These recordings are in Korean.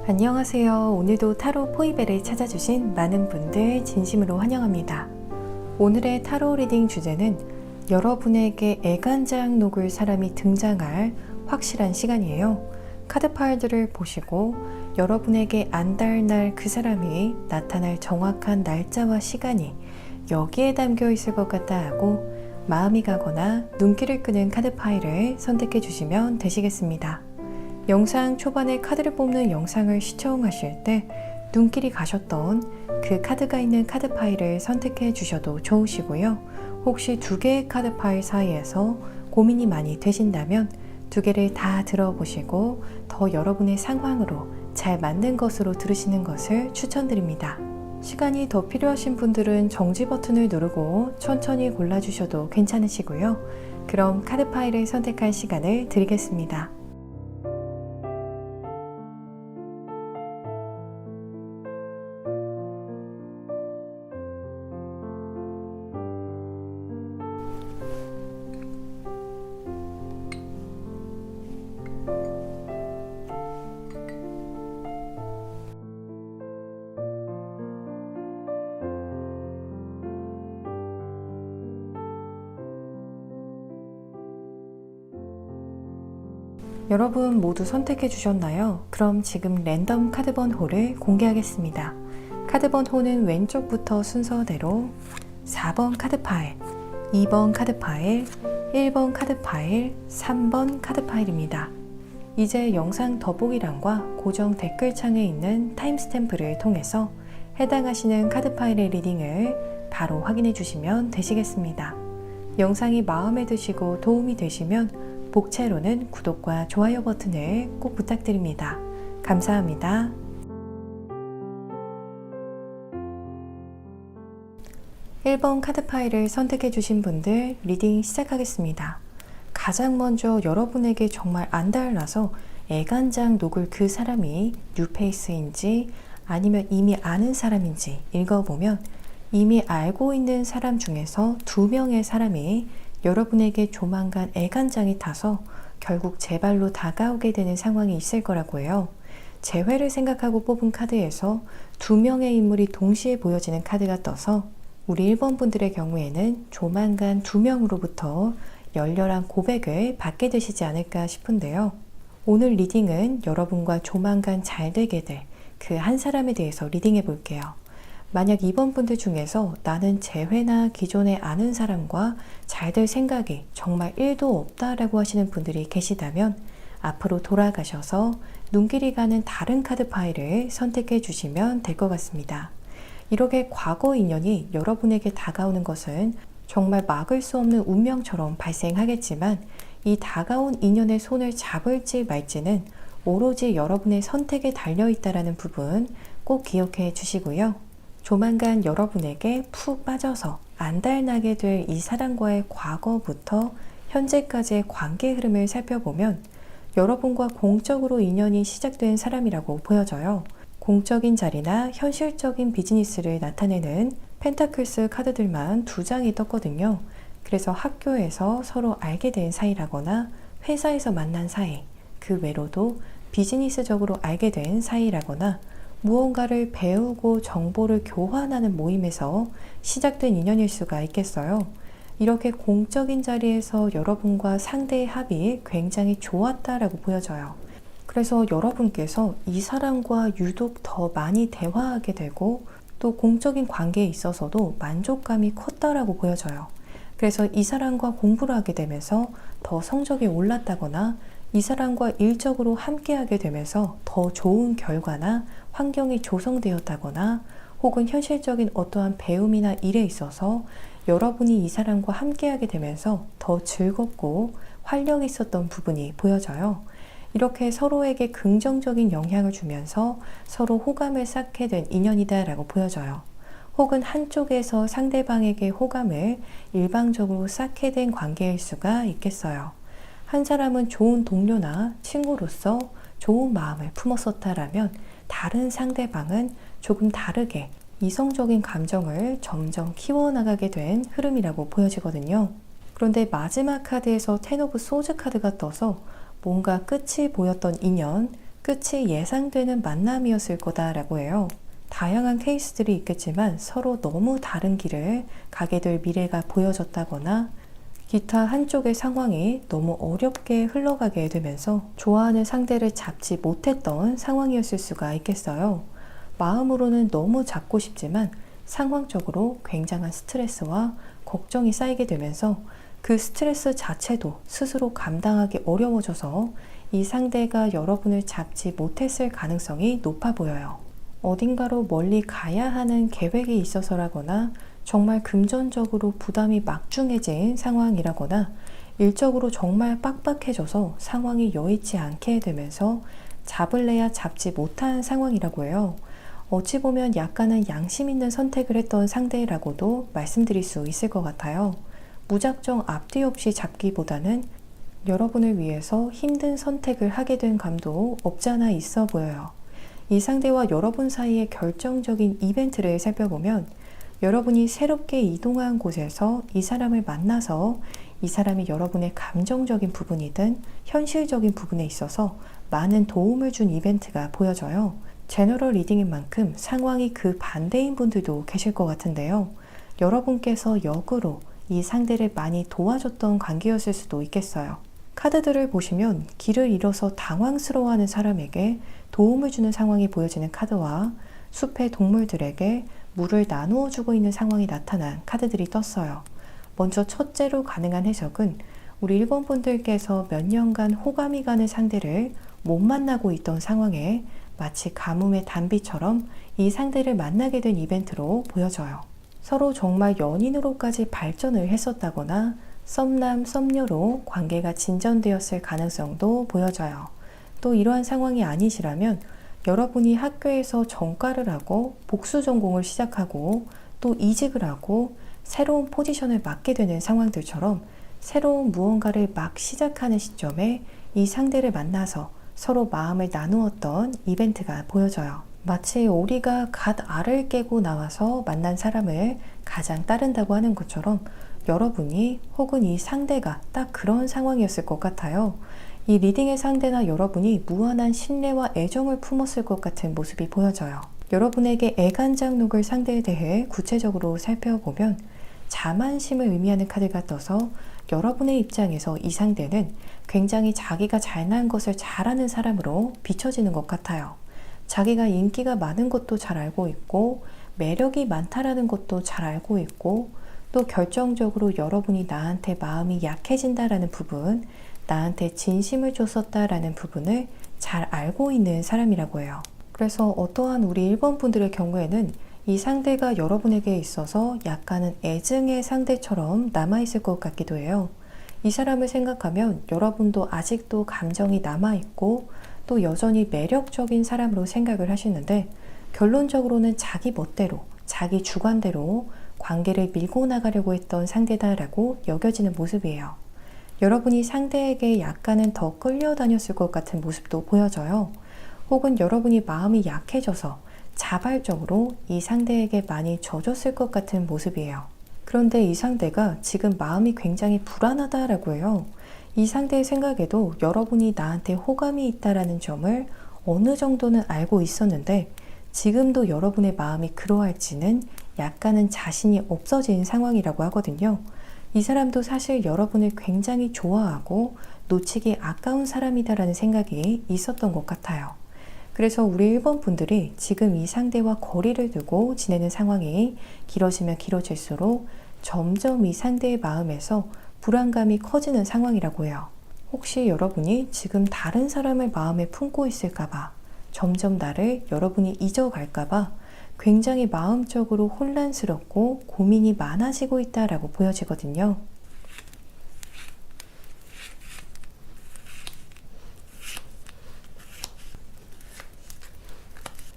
안녕하세요. 오늘도 타로 포이벨을 찾아주신 많은 분들 진심으로 환영합니다. 오늘의 타로 리딩 주제는 여러분에게 애간장 녹을 사람이 등장할 확실한 시간이에요. 카드 파일들을 보시고 여러분에게 안달날 그 사람이 나타날 정확한 날짜와 시간이 여기에 담겨 있을 것 같다 하고 마음이 가거나 눈길을 끄는 카드 파일을 선택해 주시면 되시겠습니다. 영상 초반에 카드를 뽑는 영상을 시청하실 때 눈길이 가셨던 그 카드가 있는 카드 파일을 선택해 주셔도 좋으시고요. 혹시 두 개의 카드 파일 사이에서 고민이 많이 되신다면 두 개를 다 들어보시고 더 여러분의 상황으로 잘 맞는 것으로 들으시는 것을 추천드립니다. 시간이 더 필요하신 분들은 정지 버튼을 누르고 천천히 골라주셔도 괜찮으시고요. 그럼 카드 파일을 선택할 시간을 드리겠습니다. 여러분 모두 선택해 주셨나요? 그럼 지금 랜덤 카드 번호를 공개하겠습니다. 카드 번호는 왼쪽부터 순서대로 4번 카드 파일, 2번 카드 파일, 1번 카드 파일, 3번 카드 파일입니다. 이제 영상 더보기란과 고정 댓글창에 있는 타임스탬프를 통해서 해당하시는 카드 파일의 리딩을 바로 확인해 주시면 되시겠습니다. 영상이 마음에 드시고 도움이 되시면 복채로는 구독과 좋아요 버튼을 꼭 부탁드립니다. 감사합니다. (1번) 카드 파일을 선택해 주신 분들 리딩 시작하겠습니다. 가장 먼저 여러분에게 정말 안달나서 애간장 녹을 그 사람이 뉴페이스인지 아니면 이미 아는 사람인지 읽어보면 이미 알고 있는 사람 중에서 2명의 사람이 여러분에게 조만간 애간장이 타서 결국 제 발로 다가오게 되는 상황이 있을 거라고 해요. 재회를 생각하고 뽑은 카드에서 2명의 인물이 동시에 보여지는 카드가 떠서 우리 1번 분들의 경우에는 조만간 2명으로부터 열렬한 고백을 받게 되시지 않을까 싶은데요. 오늘 리딩은 여러분과 조만간 잘 되게 될 그 한 사람에 대해서 리딩해 볼게요. 만약 2번 분들 중에서 나는 재회나 기존에 아는 사람과 잘 될 생각이 정말 1도 없다라고 하시는 분들이 계시다면 앞으로 돌아가셔서 눈길이 가는 다른 카드 파일을 선택해 주시면 될 것 같습니다. 이렇게 과거 인연이 여러분에게 다가오는 것은 정말 막을 수 없는 운명처럼 발생하겠지만 이 다가온 인연의 손을 잡을지 말지는 오로지 여러분의 선택에 달려있다는 부분 꼭 기억해 주시고요. 조만간 여러분에게 푹 빠져서 안달나게 될 이 사람과의 과거부터 현재까지의 관계 흐름을 살펴보면 여러분과 공적으로 인연이 시작된 사람이라고 보여져요. 공적인 자리나 현실적인 비즈니스를 나타내는 펜타클스 카드들만 2장이 떴거든요. 그래서 학교에서 서로 알게 된 사이라거나 회사에서 만난 사이, 그 외로도 비즈니스적으로 알게 된 사이라거나 무언가를 배우고 정보를 교환하는 모임에서 시작된 인연일 수가 있겠어요. 이렇게 공적인 자리에서 여러분과 상대의 합이 굉장히 좋았다라고 보여져요. 그래서 여러분께서 이 사람과 유독 더 많이 대화하게 되고 또 공적인 관계에 있어서도 만족감이 컸다라고 보여져요. 그래서 이 사람과 공부를 하게 되면서 더 성적이 올랐다거나 이 사람과 일적으로 함께하게 되면서 더 좋은 결과나 환경이 조성되었다거나 혹은 현실적인 어떠한 배움이나 일에 있어서 여러분이 이 사람과 함께하게 되면서 더 즐겁고 활력이 있었던 부분이 보여져요. 이렇게 서로에게 긍정적인 영향을 주면서 서로 호감을 쌓게 된 인연이다라고 보여져요. 혹은 한쪽에서 상대방에게 호감을 일방적으로 쌓게 된 관계일 수가 있겠어요. 한 사람은 좋은 동료나 친구로서 좋은 마음을 품었었다라면 다른 상대방은 조금 다르게 이성적인 감정을 점점 키워나가게 된 흐름이라고 보여지거든요. 그런데 마지막 카드에서 텐 오브 소즈 카드가 떠서 뭔가 끝이 보였던 인연, 끝이 예상되는 만남이었을 거다라고 해요. 다양한 케이스들이 있겠지만 서로 너무 다른 길을 가게 될 미래가 보여졌다거나 기타 한쪽의 상황이 너무 어렵게 흘러가게 되면서 좋아하는 상대를 잡지 못했던 상황이었을 수가 있겠어요. 마음으로는 너무 잡고 싶지만 상황적으로 굉장한 스트레스와 걱정이 쌓이게 되면서 그 스트레스 자체도 스스로 감당하기 어려워져서 이 상대가 여러분을 잡지 못했을 가능성이 높아 보여요. 어딘가로 멀리 가야 하는 계획이 있어서라거나 정말 금전적으로 부담이 막중해진 상황이라거나 일적으로 정말 빡빡해져서 상황이 여의치 않게 되면서 잡을래야 잡지 못한 상황이라고 해요. 어찌 보면 약간은 양심 있는 선택을 했던 상대라고도 말씀드릴 수 있을 것 같아요. 무작정 앞뒤 없이 잡기보다는 여러분을 위해서 힘든 선택을 하게 된 감도 없지 않아 있어 보여요. 이 상대와 여러분 사이의 결정적인 이벤트를 살펴보면 여러분이 새롭게 이동한 곳에서 이 사람을 만나서 이 사람이 여러분의 감정적인 부분이든 현실적인 부분에 있어서 많은 도움을 준 이벤트가 보여져요. 제너럴 리딩인 만큼 상황이 그 반대인 분들도 계실 것 같은데요. 여러분께서 역으로 이 상대를 많이 도와줬던 관계였을 수도 있겠어요. 카드들을 보시면 길을 잃어서 당황스러워하는 사람에게 도움을 주는 상황이 보여지는 카드와 숲의 동물들에게 물을 나누어 주고 있는 상황이 나타난 카드들이 떴어요. 먼저 첫째로 가능한 해석은 우리 1번 분들께서 몇 년간 호감이 가는 상대를 못 만나고 있던 상황에 마치 가뭄의 단비처럼 이 상대를 만나게 된 이벤트로 보여져요. 서로 정말 연인으로까지 발전을 했었다거나 썸남, 썸녀로 관계가 진전되었을 가능성도 보여져요. 또 이러한 상황이 아니시라면 여러분이 학교에서 전과를 하고 복수 전공을 시작하고 또 이직을 하고 새로운 포지션을 맡게 되는 상황들처럼 새로운 무언가를 막 시작하는 시점에 이 상대를 만나서 서로 마음을 나누었던 이벤트가 보여져요. 마치 오리가 갓 알을 깨고 나와서 만난 사람을 가장 따른다고 하는 것처럼 여러분이 혹은 이 상대가 딱 그런 상황이었을 것 같아요. 이 리딩의 상대나 여러분이 무한한 신뢰와 애정을 품었을 것 같은 모습이 보여져요. 여러분에게 애간장록을 상대에 대해 구체적으로 살펴보면 자만심을 의미하는 카드가 떠서 여러분의 입장에서 이 상대는 굉장히 자기가 잘난 것을 잘하는 사람으로 비춰지는 것 같아요. 자기가 인기가 많은 것도 잘 알고 있고 매력이 많다라는 것도 잘 알고 있고 또 결정적으로 여러분이 나한테 마음이 약해진다라는 부분, 나한테 진심을 줬었다라는 부분을 잘 알고 있는 사람이라고 해요. 그래서 어떠한 우리 1번 분들의 경우에는 이 상대가 여러분에게 있어서 약간은 애증의 상대처럼 남아있을 것 같기도 해요. 이 사람을 생각하면 여러분도 아직도 감정이 남아있고 또 여전히 매력적인 사람으로 생각을 하시는데 결론적으로는 자기 멋대로, 자기 주관대로 관계를 밀고 나가려고 했던 상대다라고 여겨지는 모습이에요. 여러분이 상대에게 약간은 더 끌려다녔을 것 같은 모습도 보여져요. 혹은 여러분이 마음이 약해져서 자발적으로 이 상대에게 많이 져줬을 것 같은 모습이에요. 그런데 이 상대가 지금 마음이 굉장히 불안하다라고 해요. 이 상대의 생각에도 여러분이 나한테 호감이 있다라는 점을 어느 정도는 알고 있었는데 지금도 여러분의 마음이 그러할지는 약간은 자신이 없어진 상황이라고 하거든요. 이 사람도 사실 여러분을 굉장히 좋아하고 놓치기 아까운 사람이다라는 생각이 있었던 것 같아요. 그래서 우리 1번 분들이 지금 이 상대와 거리를 두고 지내는 상황이 길어지면 길어질수록 점점 이 상대의 마음에서 불안감이 커지는 상황이라고 해요. 혹시 여러분이 지금 다른 사람을 마음에 품고 있을까봐, 점점 나를 여러분이 잊어갈까봐 굉장히 마음적으로 혼란스럽고 고민이 많아지고 있다라고 보여지거든요.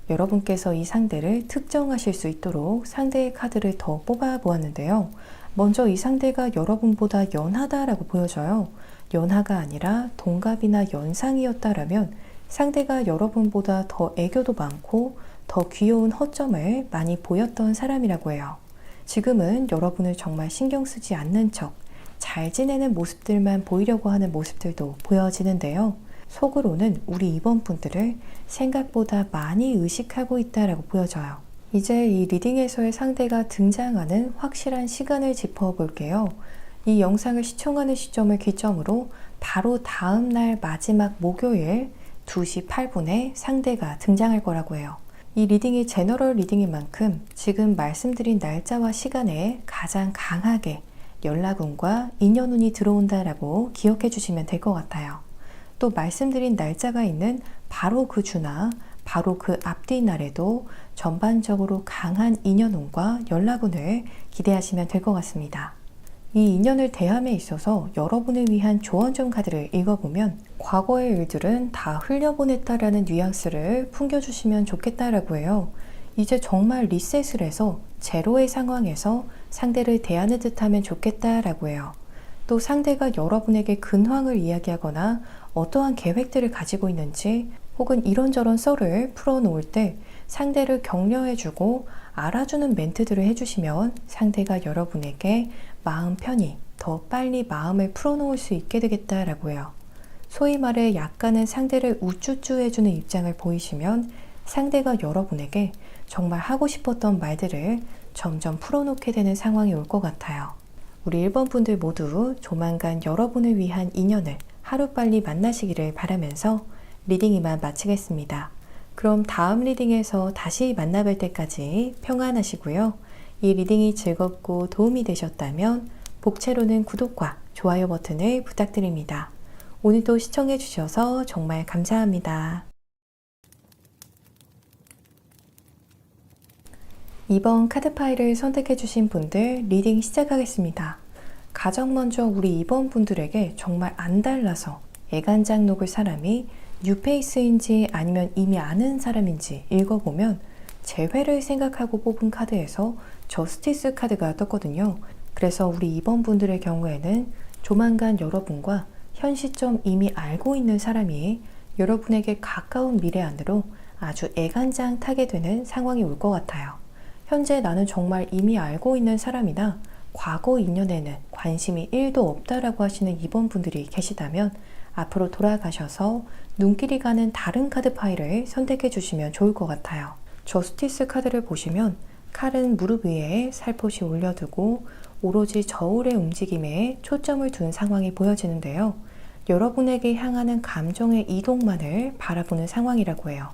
여러분께서 이 상대를 특정하실 수 있도록 상대의 카드를 더 뽑아 보았는데요. 먼저 이 상대가 여러분보다 연하다라고 보여져요. 연하가 아니라 동갑이나 연상이었다라면 상대가 여러분보다 더 애교도 많고 더 귀여운 허점을 많이 보였던 사람이라고 해요. 지금은 여러분을 정말 신경 쓰지 않는 척 잘 지내는 모습들만 보이려고 하는 모습들도 보여지는데요. 속으로는 우리 2번 분들을 생각보다 많이 의식하고 있다라고 보여져요. 이제 이 리딩에서의 상대가 등장하는 확실한 시간을 짚어볼게요. 이 영상을 시청하는 시점을 기점으로 바로 다음 날 마지막 목요일 2시 8분에 상대가 등장할 거라고 해요. 이 리딩이 제너럴 리딩인 만큼 지금 말씀드린 날짜와 시간에 가장 강하게 연락운과 인연운이 들어온다라고 기억해 주시면 될 것 같아요. 또 말씀드린 날짜가 있는 바로 그 주나 바로 그 앞뒤 날에도 전반적으로 강한 인연운과 연락운을 기대하시면 될 것 같습니다. 이 인연을 대함에 있어서 여러분을 위한 조언점 카드를 읽어보면 과거의 일들은 다 흘려보냈다라는 뉘앙스를 풍겨주시면 좋겠다라고 해요. 이제 정말 리셋을 해서 제로의 상황에서 상대를 대하는 듯하면 좋겠다라고 해요. 또 상대가 여러분에게 근황을 이야기하거나 어떠한 계획들을 가지고 있는지 혹은 이런저런 썰을 풀어놓을 때 상대를 격려해주고 알아주는 멘트들을 해주시면 상대가 여러분에게 마음 편히 더 빨리 마음을 풀어놓을 수 있게 되겠다라고 해요. 소위 말해 약간은 상대를 우쭈쭈 해주는 입장을 보이시면 상대가 여러분에게 정말 하고 싶었던 말들을 점점 풀어놓게 되는 상황이 올 것 같아요. 우리 1번 분들 모두 조만간 여러분을 위한 인연을 하루빨리 만나시기를 바라면서 리딩 이만 마치겠습니다. 그럼 다음 리딩에서 다시 만나뵐 때까지 평안하시고요. 이 리딩이 즐겁고 도움이 되셨다면 복채로는 구독과 좋아요 버튼을 부탁드립니다. 오늘도 시청해 주셔서 정말 감사합니다. 2번 카드 파일을 선택해 주신 분들 리딩 시작하겠습니다. 가장 먼저 우리 2번 분들에게 정말 안달나서 애간장 녹을 사람이 뉴페이스인지 아니면 이미 아는 사람인지 읽어보면 재회를 생각하고 뽑은 카드에서 저스티스 카드가 떴거든요. 그래서 우리 2번 분들의 경우에는 조만간 여러분과 현 시점 이미 알고 있는 사람이 여러분에게 가까운 미래 안으로 아주 애간장 타게 되는 상황이 올 것 같아요. 현재 나는 정말 이미 알고 있는 사람이나 과거 인연에는 관심이 1도 없다라고 하시는 2번 분들이 계시다면 앞으로 돌아가셔서 눈길이 가는 다른 카드 파일을 선택해 주시면 좋을 것 같아요. 저스티스 카드를 보시면 칼은 무릎 위에 살포시 올려두고 오로지 저울의 움직임에 초점을 둔 상황이 보여지는데요. 여러분에게 향하는 감정의 이동만을 바라보는 상황이라고 해요.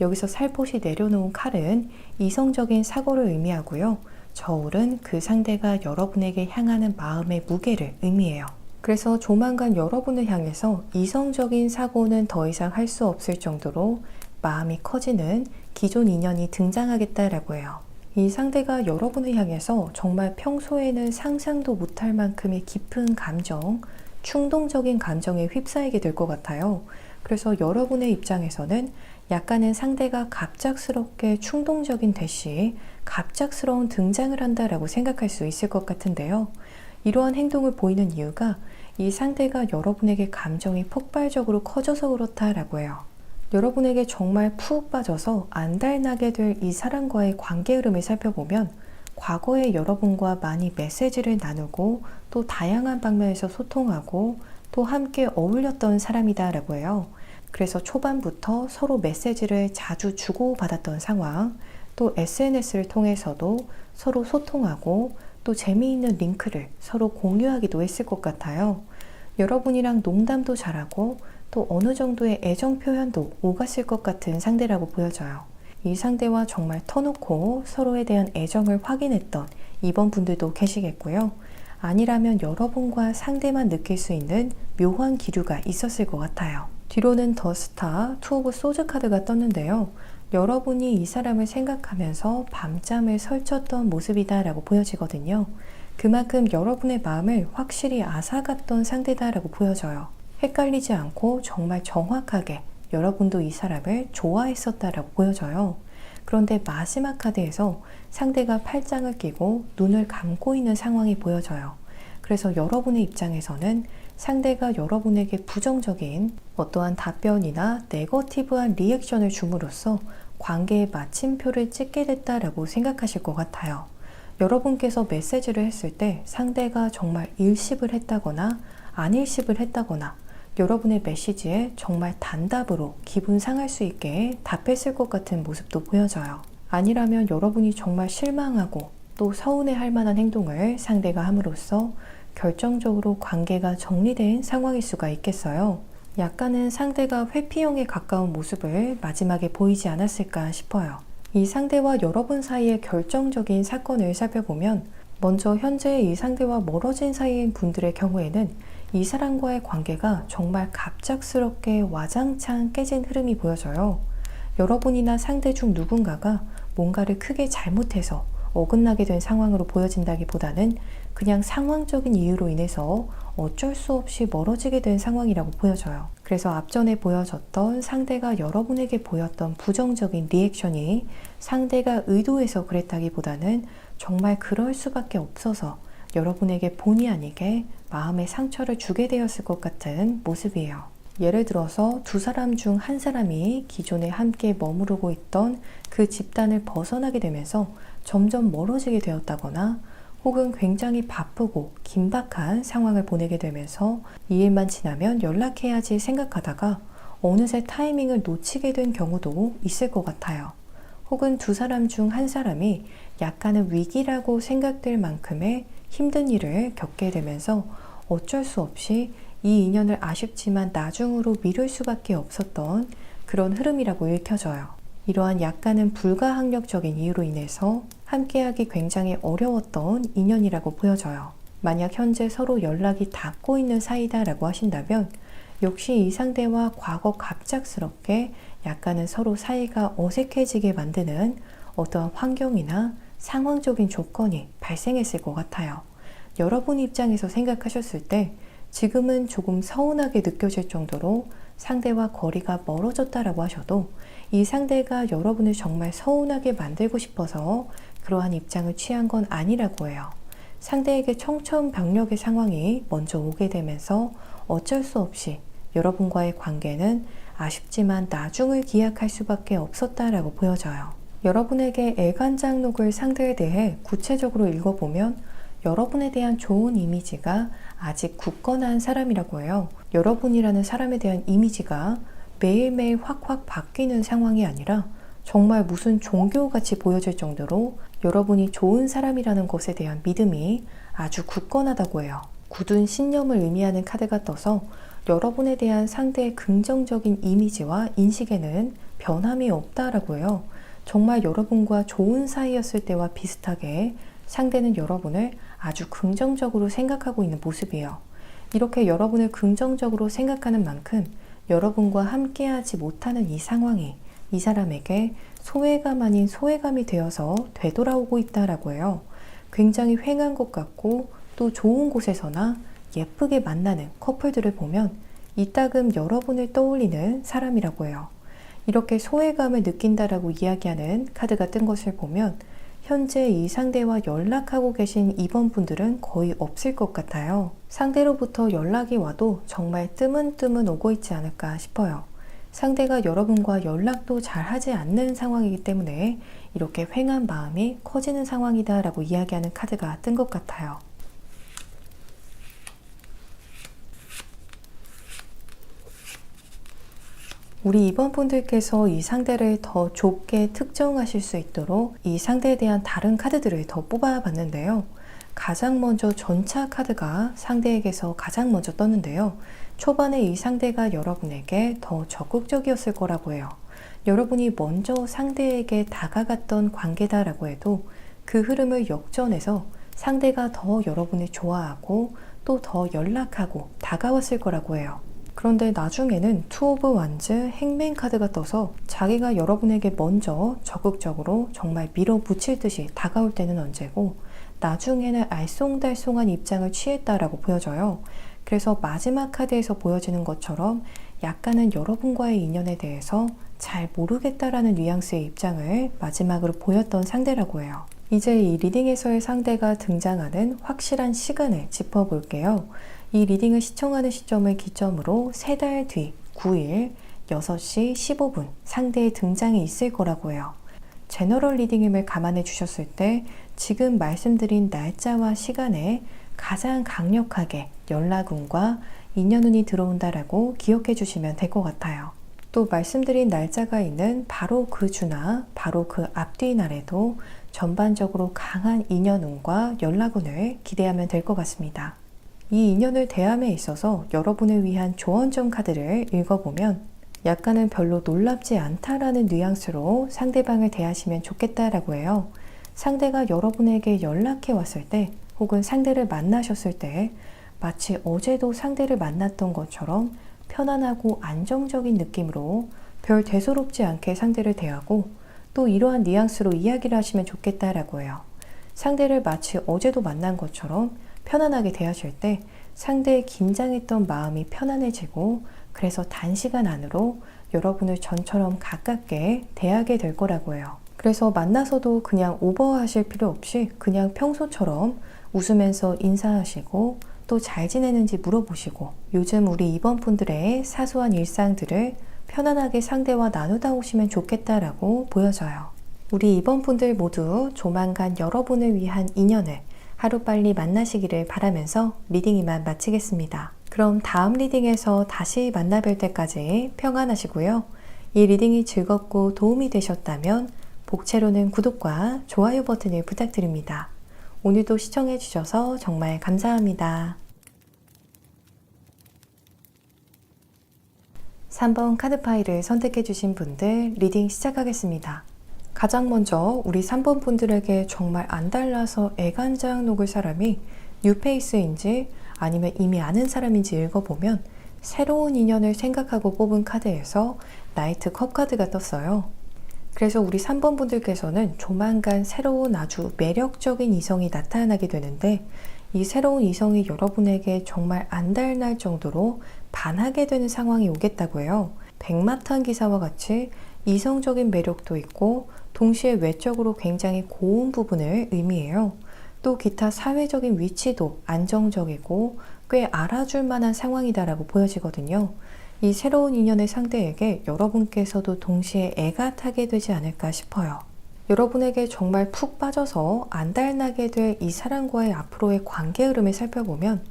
여기서 살포시 내려놓은 칼은 이성적인 사고를 의미하고요. 저울은 그 상대가 여러분에게 향하는 마음의 무게를 의미해요. 그래서 조만간 여러분을 향해서 이성적인 사고는 더 이상 할 수 없을 정도로 마음이 커지는 기존 인연이 등장하겠다라고 해요. 이 상대가 여러분을 향해서 정말 평소에는 상상도 못할 만큼의 깊은 감정, 충동적인 감정에 휩싸이게 될 것 같아요. 그래서 여러분의 입장에서는 약간은 상대가 갑작스럽게 충동적인 대시, 갑작스러운 등장을 한다라고 생각할 수 있을 것 같은데요. 이러한 행동을 보이는 이유가 이 상대가 여러분에게 감정이 폭발적으로 커져서 그렇다라고 해요. 여러분에게 정말 푹 빠져서 안달나게 될 이 사람과의 관계 흐름을 살펴보면 과거에 여러분과 많이 메시지를 나누고 또 다양한 방면에서 소통하고 또 함께 어울렸던 사람이다라고 해요. 그래서 초반부터 서로 메시지를 자주 주고받았던 상황, 또 SNS를 통해서도 서로 소통하고 또 재미있는 링크를 서로 공유하기도 했을 것 같아요. 여러분이랑 농담도 잘하고 또 어느 정도의 애정 표현도 오갔을 것 같은 상대라고 보여져요. 이 상대와 정말 터놓고 서로에 대한 애정을 확인했던 2번 분들도 계시겠고요. 아니라면 여러분과 상대만 느낄 수 있는 묘한 기류가 있었을 것 같아요. 뒤로는 더 스타, 투 오브 소즈 카드가 떴는데요. 여러분이 이 사람을 생각하면서 밤잠을 설쳤던 모습이다라고 보여지거든요. 그만큼 여러분의 마음을 확실히 앗아갔던 상대다라고 보여져요. 헷갈리지 않고 정말 정확하게 여러분도 이 사람을 좋아했었다라고 보여져요. 그런데 마지막 카드에서 상대가 팔짱을 끼고 눈을 감고 있는 상황이 보여져요. 그래서 여러분의 입장에서는 상대가 여러분에게 부정적인 어떠한 답변이나 네거티브한 리액션을 줌으로써 관계의 마침표를 찍게 됐다라고 생각하실 것 같아요. 여러분께서 메시지를 했을 때 상대가 정말 일십을 했다거나 안 일십을 했다거나 여러분의 메시지에 정말 단답으로 기분 상할 수 있게 답했을 것 같은 모습도 보여져요. 아니라면 여러분이 정말 실망하고 또 서운해할 만한 행동을 상대가 함으로써 결정적으로 관계가 정리된 상황일 수가 있겠어요. 약간은 상대가 회피형에 가까운 모습을 마지막에 보이지 않았을까 싶어요. 이 상대와 여러분 사이의 결정적인 사건을 살펴보면 먼저 현재 이 상대와 멀어진 사이인 분들의 경우에는 이 사람과의 관계가 정말 갑작스럽게 와장창 깨진 흐름이 보여져요. 여러분이나 상대 중 누군가가 뭔가를 크게 잘못해서 어긋나게 된 상황으로 보여진다기보다는 그냥 상황적인 이유로 인해서 어쩔 수 없이 멀어지게 된 상황이라고 보여져요. 그래서 앞전에 보여졌던 상대가 여러분에게 보였던 부정적인 리액션이 상대가 의도해서 그랬다기보다는 정말 그럴 수밖에 없어서 여러분에게 본의 아니게 마음의 상처를 주게 되었을 것 같은 모습이에요. 예를 들어서 두 사람 중 한 사람이 기존에 함께 머무르고 있던 그 집단을 벗어나게 되면서 점점 멀어지게 되었다거나 혹은 굉장히 바쁘고 긴박한 상황을 보내게 되면서 이 일만 지나면 연락해야지 생각하다가 어느새 타이밍을 놓치게 된 경우도 있을 것 같아요. 혹은 두 사람 중 한 사람이 약간의 위기라고 생각될 만큼의 힘든 일을 겪게 되면서 어쩔 수 없이 이 인연을 아쉽지만 나중으로 미룰 수밖에 없었던 그런 흐름이라고 읽혀져요. 이러한 약간은 불가항력적인 이유로 인해서 함께하기 굉장히 어려웠던 인연이라고 보여져요. 만약 현재 서로 연락이 닿고 있는 사이다라고 하신다면 역시 이 상대와 과거 갑작스럽게 약간은 서로 사이가 어색해지게 만드는 어떠한 환경이나 상황적인 조건이 발생했을 것 같아요. 여러분 입장에서 생각하셨을 때 지금은 조금 서운하게 느껴질 정도로 상대와 거리가 멀어졌다라고 하셔도 이 상대가 여러분을 정말 서운하게 만들고 싶어서 그러한 입장을 취한 건 아니라고 해요. 상대에게 청천벽력의 상황이 먼저 오게 되면서 어쩔 수 없이 여러분과의 관계는 아쉽지만 나중을 기약할 수밖에 없었다라고 보여져요. 여러분에게 애간장록을 상대에 대해 구체적으로 읽어보면 여러분에 대한 좋은 이미지가 아직 굳건한 사람이라고 해요. 여러분이라는 사람에 대한 이미지가 매일매일 확확 바뀌는 상황이 아니라 정말 무슨 종교같이 보여질 정도로 여러분이 좋은 사람이라는 것에 대한 믿음이 아주 굳건하다고 해요. 굳은 신념을 의미하는 카드가 떠서 여러분에 대한 상대의 긍정적인 이미지와 인식에는 변함이 없다라고 해요. 정말 여러분과 좋은 사이였을 때와 비슷하게 상대는 여러분을 아주 긍정적으로 생각하고 있는 모습이에요. 이렇게 여러분을 긍정적으로 생각하는 만큼 여러분과 함께하지 못하는 이 상황이 이 사람에게 소외감 아닌 소외감이 되어서 되돌아오고 있다라고 해요. 굉장히 휑한 것 같고 또 좋은 곳에서나 예쁘게 만나는 커플들을 보면 이따금 여러분을 떠올리는 사람이라고 해요. 이렇게 소외감을 느낀다라고 이야기하는 카드가 뜬 것을 보면 현재 이 상대와 연락하고 계신 이번 분들은 거의 없을 것 같아요. 상대로부터 연락이 와도 정말 뜨문뜨문 오고 있지 않을까 싶어요. 상대가 여러분과 연락도 잘 하지 않는 상황이기 때문에 이렇게 휑한 마음이 커지는 상황이다 라고 이야기하는 카드가 뜬 것 같아요. 우리 이번 분들께서 이 상대를 더 좁게 특정하실 수 있도록 이 상대에 대한 다른 카드들을 더 뽑아봤는데요. 가장 먼저 전차 카드가 상대에게서 가장 먼저 떴는데요. 초반에 이 상대가 여러분에게 더 적극적이었을 거라고 해요. 여러분이 먼저 상대에게 다가갔던 관계다라고 해도 그 흐름을 역전해서 상대가 더 여러분을 좋아하고 또 더 연락하고 다가왔을 거라고 해요. 그런데 나중에는 투 오브 완즈 행맨 카드가 떠서 자기가 여러분에게 먼저 적극적으로 정말 밀어붙일 듯이 다가올 때는 언제고 나중에는 알쏭달쏭한 입장을 취했다라고 보여져요. 그래서 마지막 카드에서 보여지는 것처럼 약간은 여러분과의 인연에 대해서 잘 모르겠다라는 뉘앙스의 입장을 마지막으로 보였던 상대라고 해요. 이제 이 리딩에서의 상대가 등장하는 확실한 시간을 짚어볼게요. 이 리딩을 시청하는 시점을 기점으로 3달 뒤 9일 6시 15분 상대의 등장이 있을 거라고 해요. 제너럴 리딩임을 감안해 주셨을 때 지금 말씀드린 날짜와 시간에 가장 강력하게 연락운과 인연운이 들어온다라고 기억해 주시면 될 것 같아요. 또 말씀드린 날짜가 있는 바로 그 주나 바로 그 앞뒤 날에도 전반적으로 강한 인연운과 연락운을 기대하면 될 것 같습니다. 이 인연을 대함에 있어서 여러분을 위한 조언점 카드를 읽어보면 약간은 별로 놀랍지 않다라는 뉘앙스로 상대방을 대하시면 좋겠다라고 해요. 상대가 여러분에게 연락해 왔을 때 혹은 상대를 만나셨을 때 마치 어제도 상대를 만났던 것처럼 편안하고 안정적인 느낌으로 별 대수롭지 않게 상대를 대하고 또 이러한 뉘앙스로 이야기를 하시면 좋겠다라고 해요. 상대를 마치 어제도 만난 것처럼 편안하게 대하실 때 상대의 긴장했던 마음이 편안해지고 그래서 단시간 안으로 여러분을 전처럼 가깝게 대하게 될 거라고 해요. 그래서 만나서도 그냥 오버하실 필요 없이 그냥 평소처럼 웃으면서 인사하시고 또 잘 지내는지 물어보시고 요즘 우리 이번분들의 사소한 일상들을 편안하게 상대와 나누다 오시면 좋겠다라고 보여져요. 우리 이번분들 모두 조만간 여러분을 위한 인연을 하루빨리 만나시기를 바라면서 리딩 이만 마치겠습니다. 그럼 다음 리딩에서 다시 만나뵐 때까지 평안하시고요. 이 리딩이 즐겁고 도움이 되셨다면 복채로는 구독과 좋아요 버튼을 부탁드립니다. 오늘도 시청해 주셔서 정말 감사합니다. 3번 카드 파일을 선택해 주신 분들 리딩 시작하겠습니다. 가장 먼저 우리 3번 분들에게 정말 안달나서 애간장 녹을 사람이 뉴페이스인지 아니면 이미 아는 사람인지 읽어보면 새로운 인연을 생각하고 뽑은 카드에서 나이트 컵 카드가 떴어요. 그래서 우리 3번 분들께서는 조만간 새로운 아주 매력적인 이성이 나타나게 되는데 이 새로운 이성이 여러분에게 정말 안달날 정도로 반하게 되는 상황이 오겠다고 해요. 백마탄 기사와 같이 이성적인 매력도 있고 동시에 외적으로 굉장히 고운 부분을 의미해요. 또 기타 사회적인 위치도 안정적이고 꽤 알아줄 만한 상황이다라고 보여지거든요. 이 새로운 인연의 상대에게 여러분께서도 동시에 애가 타게 되지 않을까 싶어요. 여러분에게 정말 푹 빠져서 안달나게 될 이 사람과의 앞으로의 관계 흐름을 살펴보면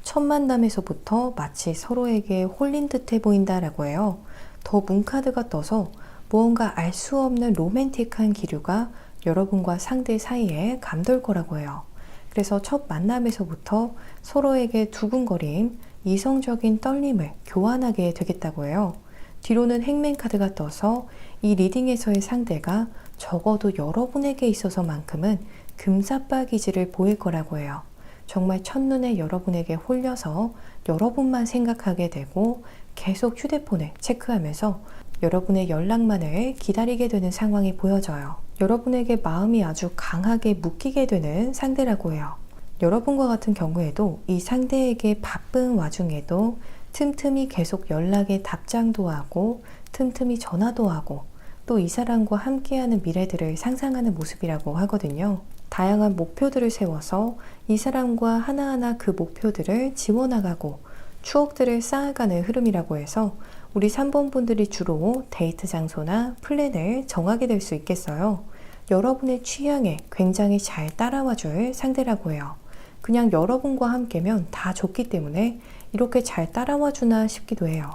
첫 만남에서부터 마치 서로에게 홀린 듯해 보인다라고 해요. 더 문카드가 떠서 무언가 알 수 없는 로맨틱한 기류가 여러분과 상대 사이에 감돌 거라고 해요. 그래서 첫 만남에서부터 서로에게 두근거림, 이성적인 떨림을 교환하게 되겠다고 해요. 뒤로는 행맨 카드가 떠서 이 리딩에서의 상대가 적어도 여러분에게 있어서만큼은 금사빠 기질을 보일 거라고 해요. 정말 첫눈에 여러분에게 홀려서 여러분만 생각하게 되고 계속 휴대폰을 체크하면서 여러분의 연락만을 기다리게 되는 상황이 보여져요. 여러분에게 마음이 아주 강하게 묶이게 되는 상대라고 해요. 여러분과 같은 경우에도 이 상대에게 바쁜 와중에도 틈틈이 계속 연락에 답장도 하고 틈틈이 전화도 하고 또 이 사람과 함께하는 미래들을 상상하는 모습이라고 하거든요. 다양한 목표들을 세워서 이 사람과 하나하나 그 목표들을 지워나가고 추억들을 쌓아가는 흐름이라고 해서 우리 3번 분들이 주로 데이트 장소나 플랜을 정하게 될 수 있겠어요. 여러분의 취향에 굉장히 잘 따라와 줄 상대라고 해요. 그냥 여러분과 함께면 다 좋기 때문에 이렇게 잘 따라와 주나 싶기도 해요.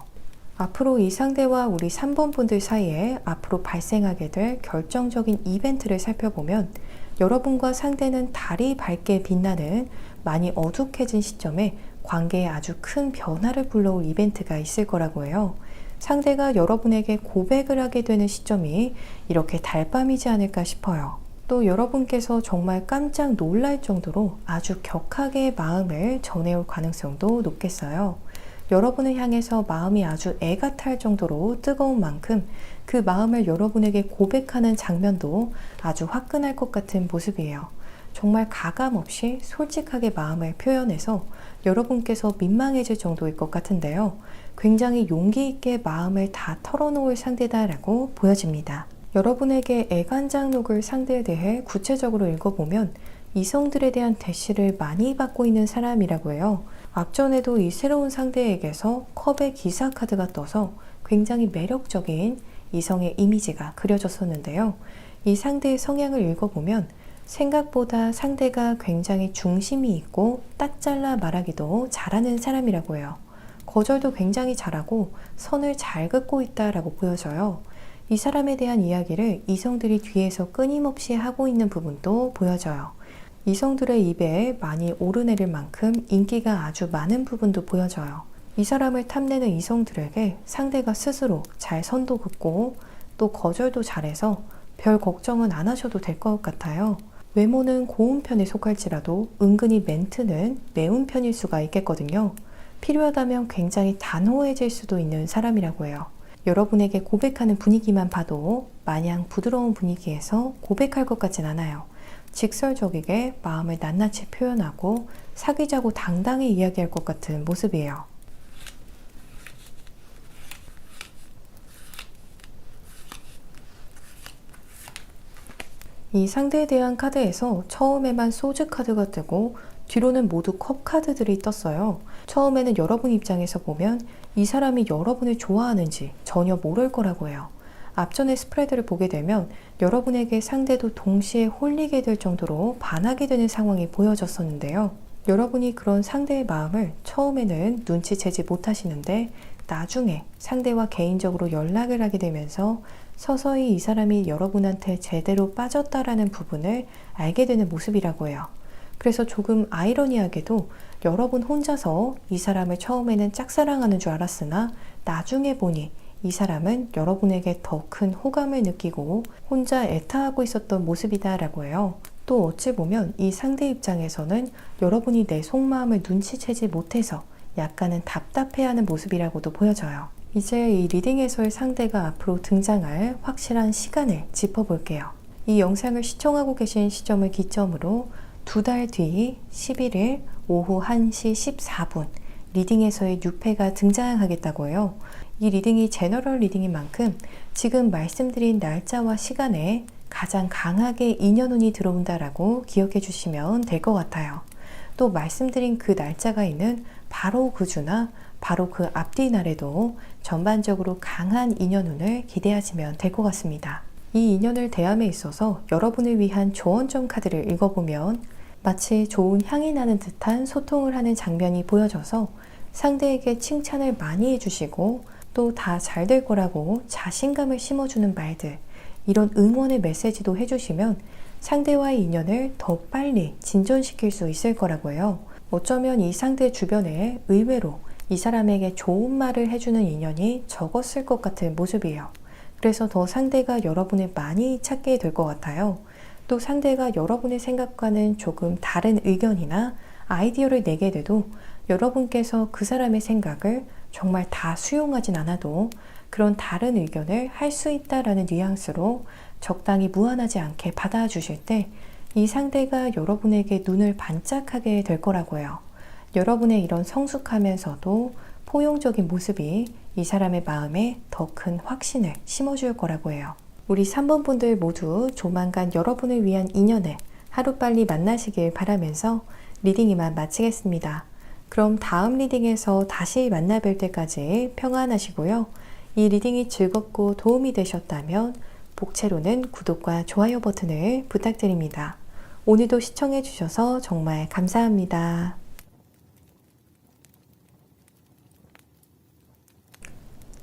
앞으로 이 상대와 우리 3번 분들 사이에 앞으로 발생하게 될 결정적인 이벤트를 살펴보면 여러분과 상대는 달이 밝게 빛나는 많이 어둑해진 시점에 관계에 아주 큰 변화를 불러올 이벤트가 있을 거라고 해요. 상대가 여러분에게 고백을 하게 되는 시점이 이렇게 달밤이지 않을까 싶어요. 또 여러분께서 정말 깜짝 놀랄 정도로 아주 격하게 마음을 전해올 가능성도 높겠어요. 여러분을 향해서 마음이 아주 애가 탈 정도로 뜨거운 만큼 그 마음을 여러분에게 고백하는 장면도 아주 화끈할 것 같은 모습이에요. 정말 가감없이 솔직하게 마음을 표현해서 여러분께서 민망해질 정도일 것 같은데요. 굉장히 용기 있게 마음을 다 털어놓을 상대다라고 보여집니다. 여러분에게 애간장록을 상대에 대해 구체적으로 읽어보면 이성들에 대한 대시를 많이 받고 있는 사람이라고 해요. 앞전에도 이 새로운 상대에게서 컵의 기사 카드가 떠서 굉장히 매력적인 이성의 이미지가 그려졌었는데요. 이 상대의 성향을 읽어보면 생각보다 상대가 굉장히 중심이 있고 딱 잘라 말하기도 잘하는 사람이라고 해요. 거절도 굉장히 잘하고 선을 잘 긋고 있다라고 보여져요. 이 사람에 대한 이야기를 이성들이 뒤에서 끊임없이 하고 있는 부분도 보여져요. 이성들의 입에 많이 오르내릴 만큼 인기가 아주 많은 부분도 보여져요. 이 사람을 탐내는 이성들에게 상대가 스스로 잘 선도 긋고 또 거절도 잘해서 별 걱정은 안 하셔도 될 것 같아요. 외모는 고운 편에 속할지라도 은근히 멘트는 매운 편일 수가 있겠거든요. 필요하다면 굉장히 단호해질 수도 있는 사람이라고 해요. 여러분에게 고백하는 분위기만 봐도 마냥 부드러운 분위기에서 고백할 것 같진 않아요. 직설적이게 마음을 낱낱이 표현하고 사귀자고 당당히 이야기할 것 같은 모습이에요. 이 상대에 대한 카드에서 처음에만 소즈 카드가 뜨고 뒤로는 모두 컵 카드들이 떴어요. 처음에는 여러분 입장에서 보면 이 사람이 여러분을 좋아하는지 전혀 모를 거라고 해요. 앞전의 스프레드를 보게 되면 여러분에게 상대도 동시에 홀리게 될 정도로 반하게 되는 상황이 보여졌었는데요. 여러분이 그런 상대의 마음을 처음에는 눈치채지 못하시는데 나중에 상대와 개인적으로 연락을 하게 되면서 서서히 이 사람이 여러분한테 제대로 빠졌다라는 부분을 알게 되는 모습이라고 해요. 그래서 조금 아이러니하게도 여러분 혼자서 이 사람을 처음에는 짝사랑하는 줄 알았으나 나중에 보니 이 사람은 여러분에게 더 큰 호감을 느끼고 혼자 애타하고 있었던 모습이다라고 해요. 또 어찌 보면 이 상대 입장에서는 여러분이 내 속마음을 눈치채지 못해서 약간은 답답해하는 모습이라고도 보여져요. 이제 이 리딩에서의 상대가 앞으로 등장할 확실한 시간을 짚어볼게요. 이 영상을 시청하고 계신 시점을 기점으로 2달 뒤 11일 오후 1시 14분 리딩에서의 6회가 등장하겠다고 해요. 이 리딩이 제너럴 리딩인 만큼 지금 말씀드린 날짜와 시간에 가장 강하게 인연운이 들어온다라고 기억해 주시면 될 것 같아요. 또 말씀드린 그 날짜가 있는 바로 그 주나 바로 그 앞뒤 날에도 전반적으로 강한 인연운을 기대하시면 될 것 같습니다. 이 인연을 대함에 있어서 여러분을 위한 조언점 카드를 읽어보면 마치 좋은 향이 나는 듯한 소통을 하는 장면이 보여져서 상대에게 칭찬을 많이 해주시고 또 다 잘 될 거라고 자신감을 심어주는 말들, 이런 응원의 메시지도 해주시면 상대와의 인연을 더 빨리 진전시킬 수 있을 거라고 해요. 어쩌면 이 상대 주변에 의외로 이 사람에게 좋은 말을 해주는 인연이 적었을 것 같은 모습이에요. 그래서 더 상대가 여러분을 많이 찾게 될 것 같아요. 또 상대가 여러분의 생각과는 조금 다른 의견이나 아이디어를 내게 돼도 여러분께서 그 사람의 생각을 정말 다 수용하진 않아도 그런 다른 의견을 할 수 있다라는 뉘앙스로 적당히 무한하지 않게 받아주실 때 이 상대가 여러분에게 눈을 반짝하게 될 거라고 해요. 여러분의 이런 성숙하면서도 포용적인 모습이 이 사람의 마음에 더 큰 확신을 심어줄 거라고 해요. 우리 3번 분들 모두 조만간 여러분을 위한 인연을 하루빨리 만나시길 바라면서 리딩 이만 마치겠습니다. 그럼 다음 리딩에서 다시 만나 뵐 때까지 평안하시고요. 이 리딩이 즐겁고 도움이 되셨다면 복채로는 구독과 좋아요 버튼을 부탁드립니다. 오늘도 시청해 주셔서 정말 감사합니다.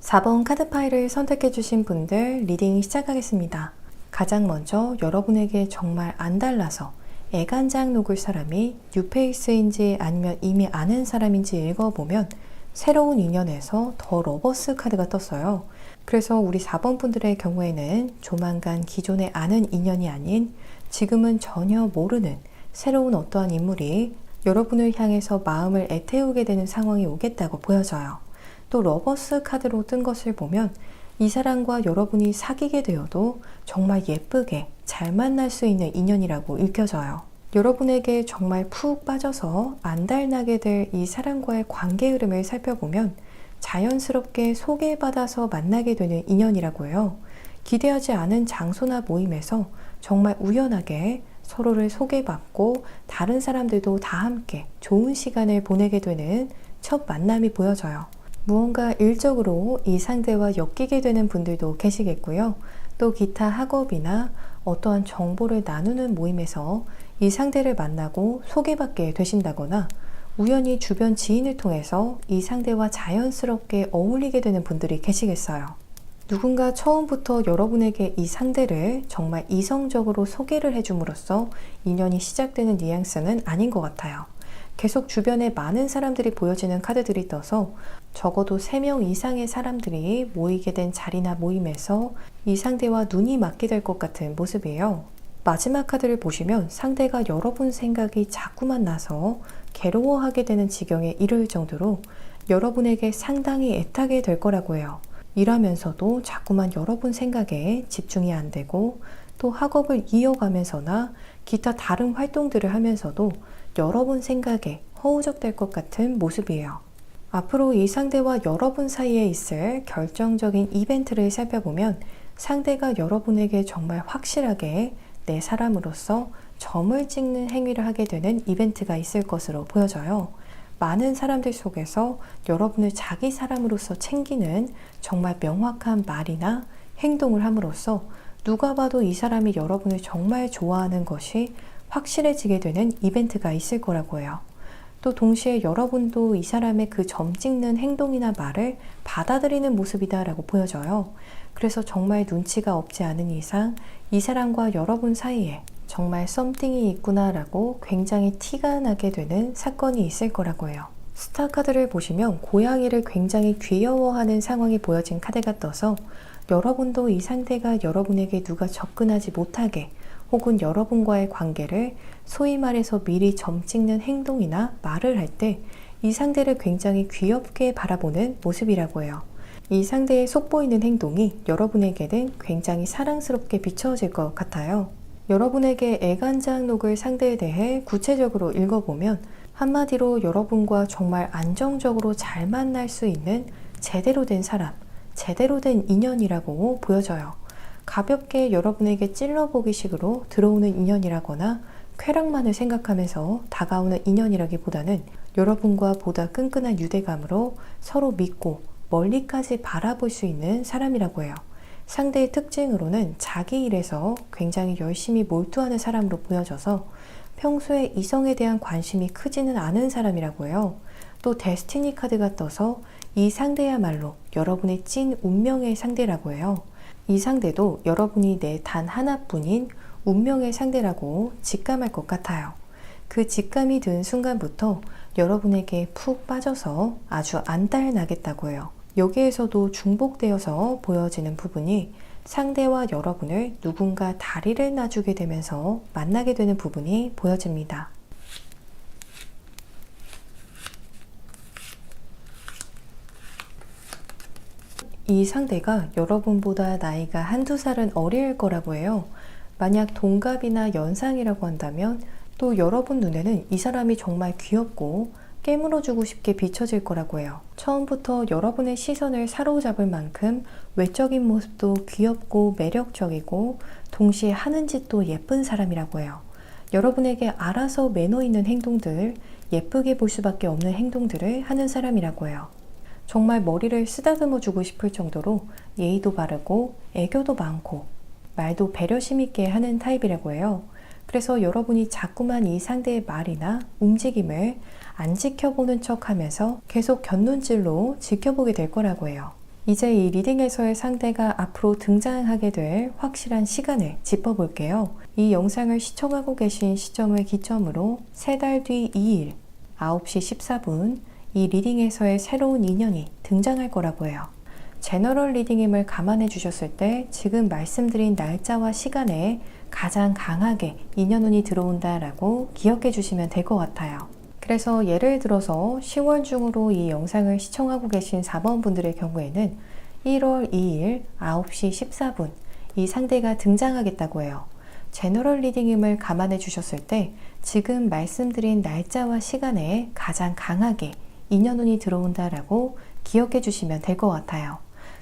4번 카드 파일을 선택해 주신 분들 리딩 시작하겠습니다. 가장 먼저 여러분에게 정말 안 달라서 애간장 녹을 사람이 뉴페이스인지 아니면 이미 아는 사람인지 읽어보면 새로운 인연에서 더 러버스 카드가 떴어요. 그래서 우리 4번 분들의 경우에는 조만간 기존에 아는 인연이 아닌 지금은 전혀 모르는 새로운 어떠한 인물이 여러분을 향해서 마음을 애태우게 되는 상황이 오겠다고 보여져요. 또 러버스 카드로 뜬 것을 보면 이 사람과 여러분이 사귀게 되어도 정말 예쁘게 잘 만날 수 있는 인연이라고 읽혀져요. 여러분에게 정말 푹 빠져서 안달나게 될 이 사람과의 관계 흐름을 살펴보면 자연스럽게 소개받아서 만나게 되는 인연이라고 해요. 기대하지 않은 장소나 모임에서 정말 우연하게 서로를 소개받고 다른 사람들도 다 함께 좋은 시간을 보내게 되는 첫 만남이 보여져요. 무언가 일적으로 이 상대와 엮이게 되는 분들도 계시겠고요. 또 기타 학업이나 어떠한 정보를 나누는 모임에서 이 상대를 만나고 소개받게 되신다거나 우연히 주변 지인을 통해서 이 상대와 자연스럽게 어울리게 되는 분들이 계시겠어요. 누군가 처음부터 여러분에게 이 상대를 정말 이성적으로 소개를 해줌으로써 인연이 시작되는 뉘앙스는 아닌 것 같아요. 계속 주변에 많은 사람들이 보여지는 카드들이 떠서 적어도 3명 이상의 사람들이 모이게 된 자리나 모임에서 이 상대와 눈이 맞게 될 것 같은 모습이에요. 마지막 카드를 보시면 상대가 여러분 생각이 자꾸만 나서 괴로워하게 되는 지경에 이를 정도로 여러분에게 상당히 애타게 될 거라고 해요. 일하면서도 자꾸만 여러분 생각에 집중이 안 되고 또 학업을 이어가면서나 기타 다른 활동들을 하면서도 여러분 생각에 허우적될 것 같은 모습이에요. 앞으로 이 상대와 여러분 사이에 있을 결정적인 이벤트를 살펴보면 상대가 여러분에게 정말 확실하게 내 사람으로서 점을 찍는 행위를 하게 되는 이벤트가 있을 것으로 보여져요. 많은 사람들 속에서 여러분을 자기 사람으로서 챙기는 정말 명확한 말이나 행동을 함으로써 누가 봐도 이 사람이 여러분을 정말 좋아하는 것이 확실해지게 되는 이벤트가 있을 거라고 해요. 또 동시에 여러분도 이 사람의 그 점 찍는 행동이나 말을 받아들이는 모습이다라고 보여져요. 그래서 정말 눈치가 없지 않은 이상 이 사람과 여러분 사이에 정말 썸띵이 있구나라고 굉장히 티가 나게 되는 사건이 있을 거라고 해요. 스타 카드를 보시면 고양이를 굉장히 귀여워하는 상황이 보여진 카드가 떠서 여러분도 이 상대가 여러분에게 누가 접근하지 못하게 혹은 여러분과의 관계를 소위 말해서 미리 점 찍는 행동이나 말을 할 때 이 상대를 굉장히 귀엽게 바라보는 모습이라고 해요. 이 상대의 속보이는 행동이 여러분에게는 굉장히 사랑스럽게 비춰질 것 같아요. 여러분에게 애간장록을 상대에 대해 구체적으로 읽어보면 한마디로 여러분과 정말 안정적으로 잘 만날 수 있는 제대로 된 사람, 제대로 된 인연이라고 보여져요. 가볍게 여러분에게 찔러보기 식으로 들어오는 인연이라거나 쾌락만을 생각하면서 다가오는 인연이라기보다는 여러분과 보다 끈끈한 유대감으로 서로 믿고 멀리까지 바라볼 수 있는 사람이라고 해요. 상대의 특징으로는 자기 일에서 굉장히 열심히 몰두하는 사람으로 보여져서 평소에 이성에 대한 관심이 크지는 않은 사람이라고 해요. 또 데스티니 카드가 떠서 이 상대야말로 여러분의 찐 운명의 상대라고 해요. 이 상대도 여러분이 내 단 하나뿐인 운명의 상대라고 직감할 것 같아요. 그 직감이 든 순간부터 여러분에게 푹 빠져서 아주 안달나겠다고 해요. 여기에서도 중복되어서 보여지는 부분이 상대와 여러분을 누군가 다리를 놔주게 되면서 만나게 되는 부분이 보여집니다. 이 상대가 여러분보다 나이가 한두 살은 어릴 거라고 해요. 만약 동갑이나 연상이라고 한다면 또 여러분 눈에는 이 사람이 정말 귀엽고 깨물어주고 싶게 비춰질 거라고 해요. 처음부터 여러분의 시선을 사로잡을 만큼 외적인 모습도 귀엽고 매력적이고 동시에 하는 짓도 예쁜 사람이라고 해요. 여러분에게 알아서 매너 있는 행동들, 예쁘게 볼 수밖에 없는 행동들을 하는 사람이라고 해요. 정말 머리를 쓰다듬어 주고 싶을 정도로 예의도 바르고 애교도 많고 말도 배려심 있게 하는 타입이라고 해요. 그래서 여러분이 자꾸만 이 상대의 말이나 움직임을 안 지켜보는 척 하면서 계속 곁눈질로 지켜보게 될 거라고 해요. 이제 이 리딩에서의 상대가 앞으로 등장하게 될 확실한 시간을 짚어볼게요. 이 영상을 시청하고 계신 시점을 기점으로 3달 뒤 2일 9시 14분 이 리딩에서의 새로운 인연이 등장할 거라고 해요. 제너럴 리딩임을 감안해 주셨을 때 지금 말씀드린 날짜와 시간에 가장 강하게 인연운이 들어온다라고 기억해 주시면 될 것 같아요. 그래서 예를 들어서 10월 중으로 이 영상을 시청하고 계신 4번 분들의 경우에는 1월 2일 9시 14분 이 상대가 등장하겠다고 해요. 제너럴 리딩임을 감안해 주셨을 때 지금 말씀드린 날짜와 시간에 가장 강하게 인연운이 들어온다라고 기억해 주시면 될 것 같아요.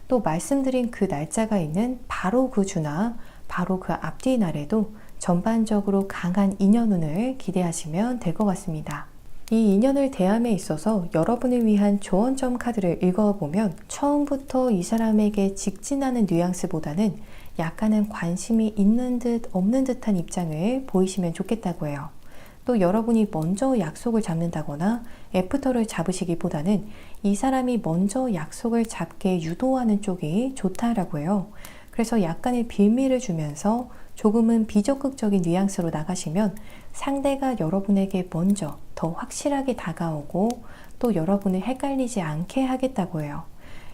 또 말씀드린 그 날짜가 있는 바로 그 주나 바로 그 앞뒤 날에도 전반적으로 강한 인연운을 기대하시면 될 것 같습니다. 이 인연을 대함에 있어서 여러분을 위한 조언점 카드를 읽어보면 처음부터 이 사람에게 직진하는 뉘앙스보다는 약간은 관심이 있는 듯 없는 듯한 입장을 보이시면 좋겠다고 해요. 또 여러분이 먼저 약속을 잡는다거나 애프터를 잡으시기보다는 이 사람이 먼저 약속을 잡게 유도하는 쪽이 좋다라고 해요. 그래서 약간의 빌미를 주면서 조금은 비적극적인 뉘앙스로 나가시면 상대가 여러분에게 먼저 더 확실하게 다가오고 또 여러분을 헷갈리지 않게 하겠다고 해요.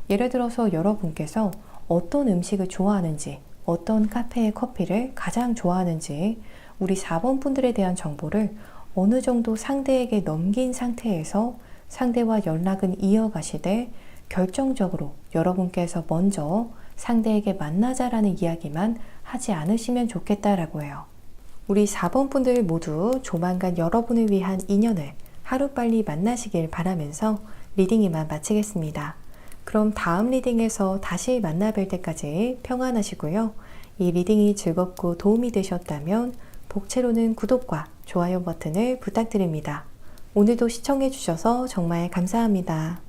예를 들어서 여러분께서 어떤 음식을 좋아하는지, 어떤 카페의 커피를 가장 좋아하는지 우리 4번 분들에 대한 정보를 어느 정도 상대에게 넘긴 상태에서 상대와 연락은 이어가시되 결정적으로 여러분께서 먼저 상대에게 만나자라는 이야기만 하지 않으시면 좋겠다라고 해요. 우리 4번 분들 모두 조만간 여러분을 위한 인연을 하루빨리 만나시길 바라면서 리딩 이만 마치겠습니다. 그럼 다음 리딩에서 다시 만나 뵐 때까지 평안하시고요. 이 리딩이 즐겁고 도움이 되셨다면 복채로는 구독과 좋아요 버튼을 부탁드립니다. 오늘도 시청해 주셔서 정말 감사합니다.